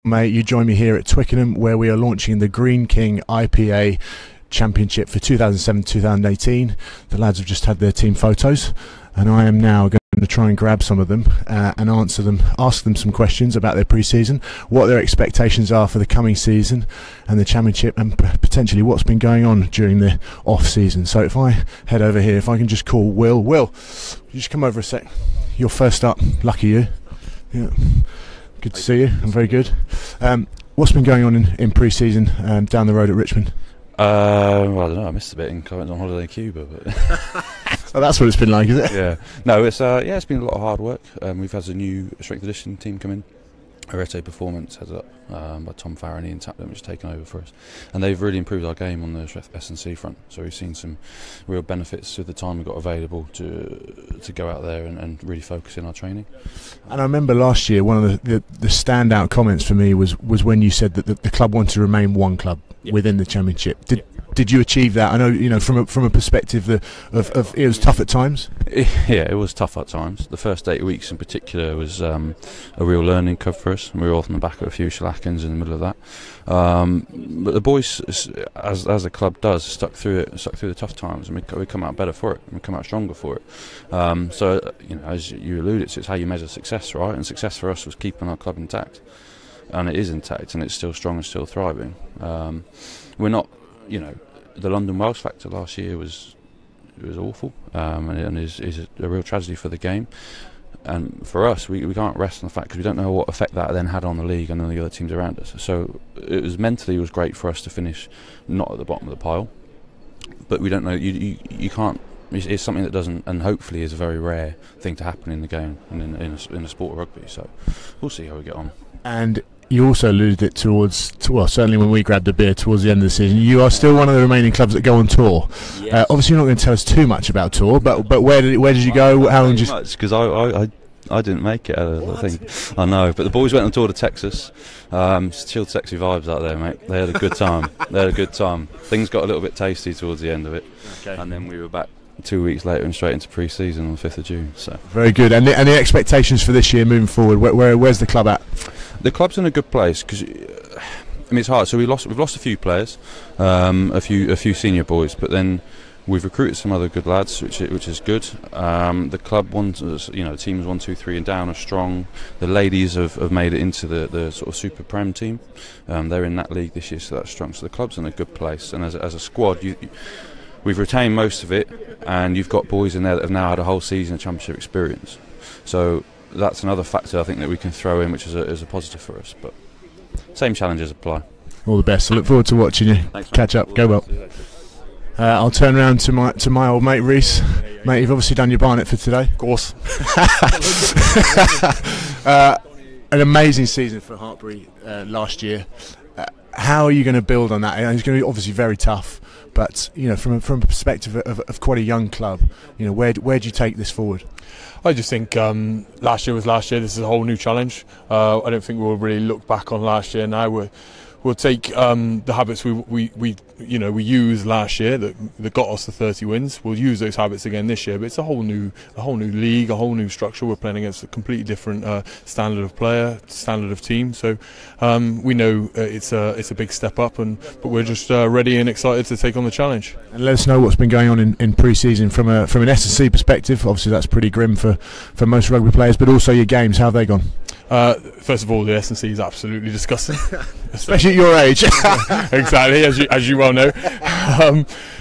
Mate, you join me here at Twickenham where we are launching the Greene King IPA Championship for 2007-2018. The lads have just had their team photos and I am now going to try and grab some of them and ask them some questions about their pre-season, what their expectations are for the coming season and the championship, and potentially what's been going on during the off-season. So if I head over here, if I can just call Will, you just come over a sec. You're first up, lucky you. Yeah. Good to see you. I'm very good. What's been going on in pre-season down the road at Richmond? Well, I don't know. I missed a bit. I went on holiday in Cuba, but Oh, that's what it's been like, is it? yeah. No, it's been a lot of hard work. We've had a new strength conditioning team come in. Arete Performance headed up by Tom Farron and Ian Tapton, which has taken over for us, and they've really improved our game on the S&C front. So we've seen some real benefits with the time we got available to go out there and really focus in our training. And I remember last year one of the standout comments for me was when you said that the club wanted to remain one club within the championship. Did you achieve that? I know, from a perspective of it was tough at times. Yeah, it was tough at times. The first 8 weeks in particular was a real learning curve for us. We were off on the back of a few shellackings in the middle of that. But the boys, as a club does, stuck through the tough times, and we come out better for it. And we come out stronger for it. So, as you alluded to, it's how you measure success, right? And success for us was keeping our club intact, and it is intact, and it's still strong and still thriving. We're not. The London Welsh factor last year was awful, and is a real tragedy for the game. And for us, we can't rest on the fact, because we don't know what effect that then had on the league and on the other teams around us. So it was great for us to finish not at the bottom of the pile, but we don't know. You can't. It's something that doesn't, and hopefully is a very rare thing to happen in the game and in the sport of rugby. So we'll see how we get on. And you also alluded it certainly when we grabbed a beer towards the end of the season, you are still one of the remaining clubs that go on tour. Yes. Obviously, you're not going to tell us too much about tour, but where did you go? How long did you? Because I didn't make it. I think I know, but the boys went on tour to Texas. Chilled, sexy vibes out there, mate. They had a good time. Things got a little bit tasty towards the end of it, and then we were back 2 weeks later and straight into pre-season on the 5th of June. So very good. And the expectations for this year moving forward, where's the club at? The club's in a good place, because it's hard. So we've lost a few players, a few senior boys, but then we've recruited some other good lads, which is good. The club teams 1, 2, 3 and down are strong. The ladies have made it into the sort of Super Prem team. They're in that league this year, so that's strong. So the club's in a good place, and as a squad, we've retained most of it, and you've got boys in there that have now had a whole season of championship experience. So that's another factor I think that we can throw in, which is a positive for us. But same challenges apply. All the best. I look forward to watching you. Thanks, catch up. Go well. I'll turn around to my old mate Reese. Mate, you've obviously done your Barnet for today. Of course. An amazing season for Hartpury last year. How are you going to build on that? It's going to be obviously very tough, but from a perspective of quite a young club, where do you take this forward? I just think last year was last year. This is a whole new challenge. I don't think we'll really look back on last year now. We'll take the habits we used last year that got us the 30 wins. We'll use those habits again this year, but it's a whole new league, a whole new structure. We're playing against a completely different standard of player, standard of team. So we know it's a big step up, but we're just ready and excited to take on the challenge. And let us know what's been going on in pre-season from an S&C perspective. Obviously, that's pretty grim for most rugby players, but also your games. How have they gone? First of all, the S&C is absolutely disgusting, especially at your age. Exactly, as you well know.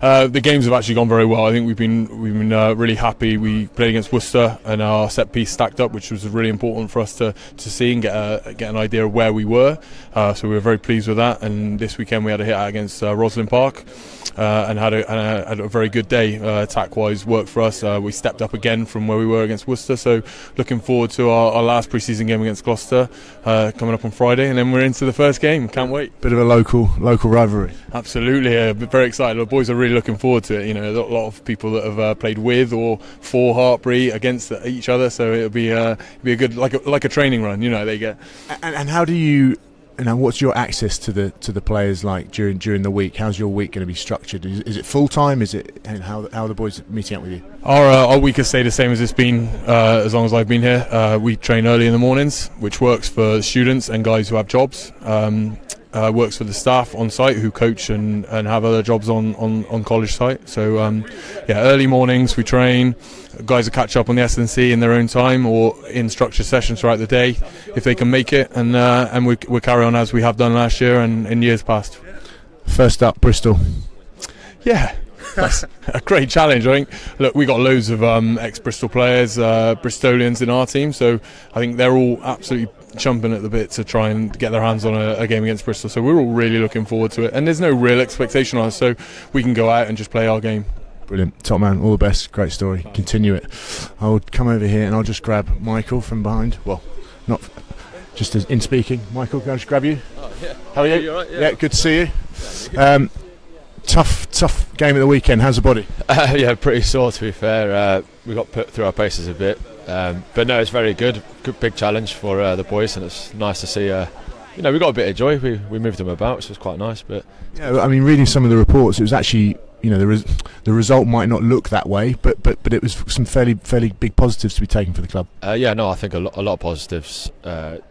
The games have actually gone very well. I think we've been really happy. We played against Worcester and our set piece stacked up, which was really important for us to see and get an idea of where we were. So we were very pleased with that. And this weekend we had a hit out against Roslyn Park and had a very good day. Attack-wise, worked for us. We stepped up again from where we were against Worcester. So looking forward to our last pre-season game against Gloucester coming up on Friday, and then we're into the first game. Can't wait. Bit of a local rivalry. Absolutely, very excited. The boys are really looking forward to it. A lot of people that have played with or for Hartpury against each other, so it'll be a good like a training run. They get. And how do you Now, what's your access to the players like during the week? How's your week going to be structured? Is it full time? And how are the boys meeting up with you? Our week has stayed the same as it's been as long as I've been here. We train early in the mornings, which works for students and guys who have jobs. Works for the staff on site who coach and have other jobs on college site. So early mornings we train. Guys will catch up on the S&C in their own time or in structured sessions throughout the day if they can make it, and we carry on as we have done last year and in years past. First up, Bristol. Yeah, that's a great challenge. I think. Look, we got loads of ex-Bristol players, Bristolians in our team, so I think they're all absolutely chomping at the bit to try and get their hands on a game against Bristol. So we're all really looking forward to it, and there's no real expectation on us, so we can go out and just play our game. Brilliant, top man, all the best, great story, continue it. I'll come over here and I'll just grab Michael from behind. Well, not just as in speaking. Michael, can I just grab you? Oh, yeah. How are you? You all right? Yeah, good to see you. Tough game of the weekend. How's the body? Yeah, pretty sore to be fair. We got put through our paces a bit, but no, it's very good. Good big challenge for the boys, and it's nice to see. We got a bit of joy. We moved them about, which was quite nice. But yeah, I mean, reading some of the reports, it was actually, the result might not look that way, but it was some fairly big positives to be taken for the club. I think a lot of positives,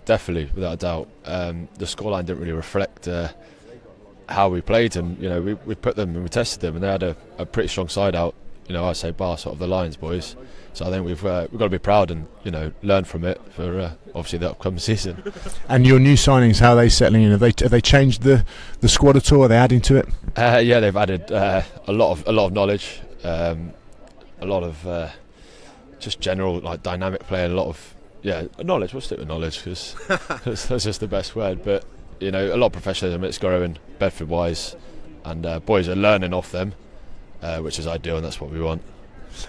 definitely, without a doubt. The scoreline didn't really reflect how we played, and we put them and we tested them, and they had a pretty strong side out. I'd say bar sort of the Lions boys. So I think we've got to be proud and learn from it for obviously the upcoming season. And your new signings, how are they settling in? Have they changed the squad at all? Are they adding to it? Yeah, they've added a lot of knowledge, a lot of just general dynamic play, and a lot of knowledge. We'll stick with knowledge because that's just the best word. But a lot of professionalism. It's growing Bedford wise, and boys are learning off them, which is ideal, and that's what we want.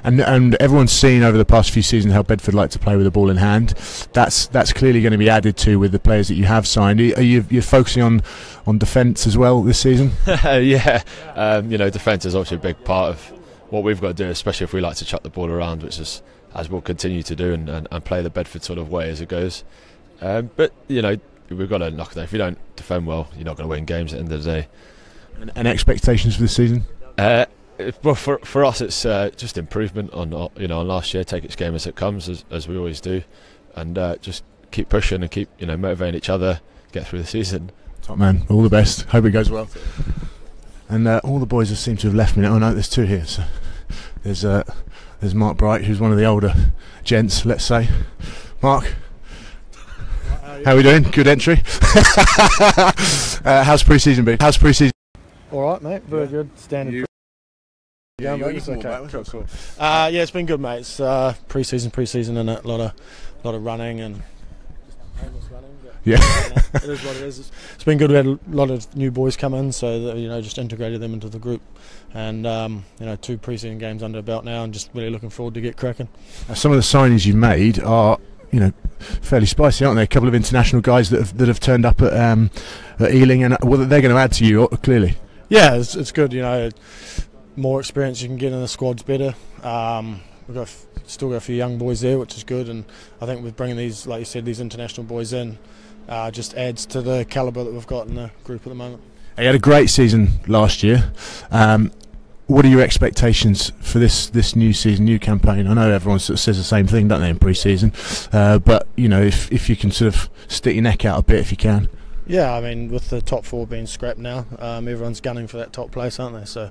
And everyone's seen over the past few seasons how Bedford like to play with the ball in hand. That's clearly going to be added to with the players that you have signed. You're focusing on defence as well this season? Yeah, defence is obviously a big part of what we've got to do, especially if we like to chuck the ball around, which is as we'll continue to do and play the Bedford sort of way as it goes. But we've got to knock it down. If you don't defend well, you're not going to win games at the end of the day. And expectations for this season? Well, for us, it's just improvement on last year. Take each game as it comes, as we always do, and just keep pushing and keep motivating each other, get through the season. Top man, all the best. Hope it goes well. And all the boys seem to have left me now. Oh no, there's two here. So there's Mark Bright, who's one of the older gents, let's say. Mark, how are we doing? Good entry. How's pre-season been? All right, mate. Very good. Standard. Yeah, it's okay. Cool. Yeah, it's been good, mate. It's pre-season, and a lot of running and aimless running. Yeah, it is what it is. It's been good. We had a lot of new boys come in, so that, just integrated them into the group, and 2 pre-season games under our belt now, and just really looking forward to get cracking. Some of the signings you've made are fairly spicy, aren't they? A couple of international guys that have turned up at Ealing, and they're going to add to you clearly. Yeah, it's good. More experience you can get in the squad's better. We've still got a few young boys there, which is good, and I think with bringing these, like you said, these international boys in, just adds to the calibre that we've got in the group at the moment. You had a great season last year. What are your expectations for this new season, new campaign? I know everyone sort of says the same thing, don't they, in pre-season? But if you can sort of stick your neck out a bit if you can. Yeah, I mean, with the top 4 being scrapped now, everyone's gunning for that top place, aren't they? So,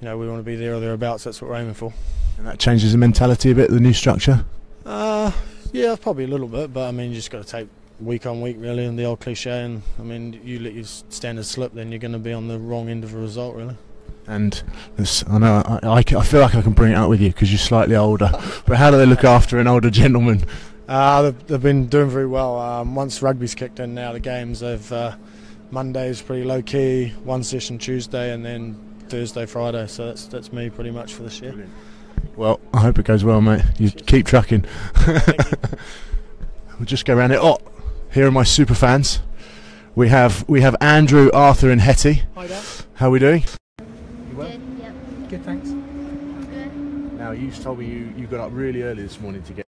we want to be there or thereabouts. That's what we're aiming for. And that changes the mentality a bit, the new structure? Yeah, probably a little bit, but I mean, you just got to take week on week, really, and the old cliche. And I mean, you let your standards slip, then you're going to be on the wrong end of a result, really. And I know I feel like I can bring it out with you because you're slightly older. But how do they look after an older gentleman? They've been doing very well. Once rugby's kicked in now, the games, Monday's pretty low key, one session Tuesday, and then Thursday, Friday. So that's me pretty much for this year. Brilliant. Well, I hope it goes well, mate. You keep trucking. We'll just go around it. Oh, here are my super fans. We have Andrew, Arthur, and Hetty. Hi, Dad. How are we doing? You well? Good, yep. Good, thanks. Good. Now, you told me you got up really early this morning to get.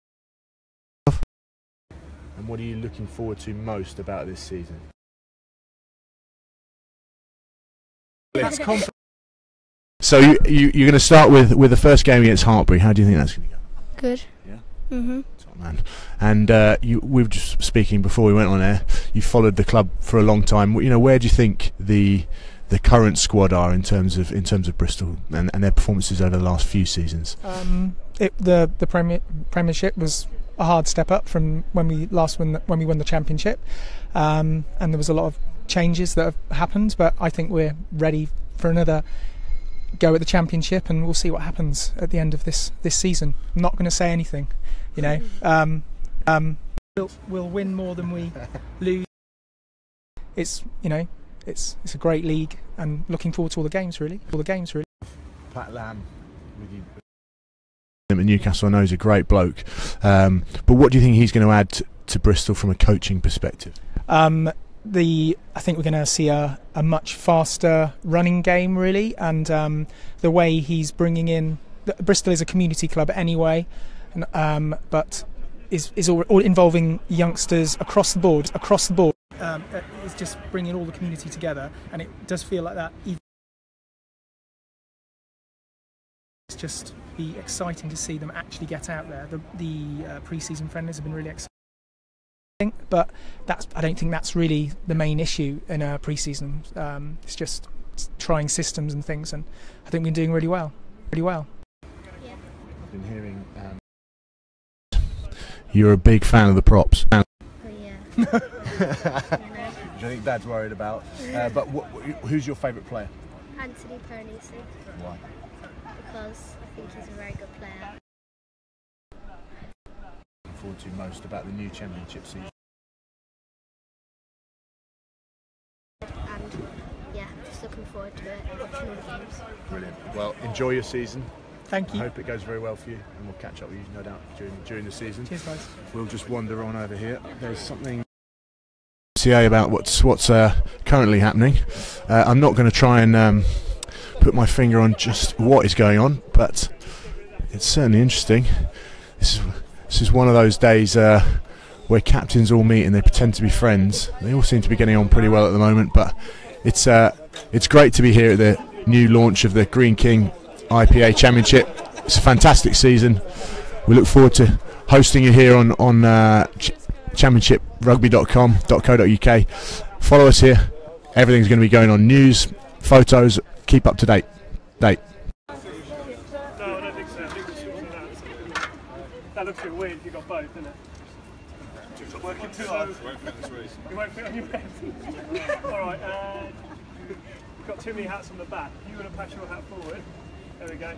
And what are you looking forward to most about this season? That's confident. So you're going to start with the first game against Hartpury. How do you think that's going to go? Good. Yeah. Mhm. Top man. And we were just speaking before we went on air. You followed the club for a long time. You know, where do you think the current squad are in terms of Bristol and their performances over the last few seasons? The Premiership was a hard step up from when we won the Championship, and there was a lot of changes that have happened. But I think we're ready for another go at the Championship, and we'll see what happens at the end of this season. I'm not going to say anything, you know. We'll win more than we lose. It's a great league, and looking forward to all the games really. Pat Lamb with you. At Newcastle, I know he's a great bloke, but what do you think he's going to add to Bristol from a coaching perspective? I think we're going to see a much faster running game, really, and the way he's bringing in. Bristol is a community club anyway, and, but is all involving youngsters across the board. It's just bringing all the community together, and it does feel like that. It's just be exciting to see them actually get out there. The pre-season friendlies have been really exciting. But I don't think that's really the main issue in a pre-season. It's just trying systems and things, and I think we're doing really well. Yeah. I've been hearing you're a big fan of the props. Oh yeah. Which I think Dad's worried about. But who's your favourite player? Anthony Peronisi. Why? Because I think he's a very good player. Looking forward to most about the new Championship season. And yeah, just looking forward to it, watching all the games. Brilliant. Well, enjoy your season. Thank you. I hope it goes very well for you, and we'll catch up with you, no doubt, during the season. Cheers, guys. We'll just wander on over here. There's something about what's currently happening. I'm not going to try and put my finger on just what is going on, but it's certainly interesting. This is one of those days where captains all meet and they pretend to be friends. They all seem to be getting on pretty well at the moment, but it's great to be here at the new launch of the Greene King IPA Championship. It's a fantastic season. We look forward to hosting you here on championshiprugby.com.co.uk. Follow us here. Everything's going to be going on. News, photos, keep up to date. No, I don't think so. I think we should do that. That looks a bit weird if you've got both, doesn't it? Working too hard. You won't fit on your head. Alright, you've got too many hats on the back. You want to pass your hat forward. There we go.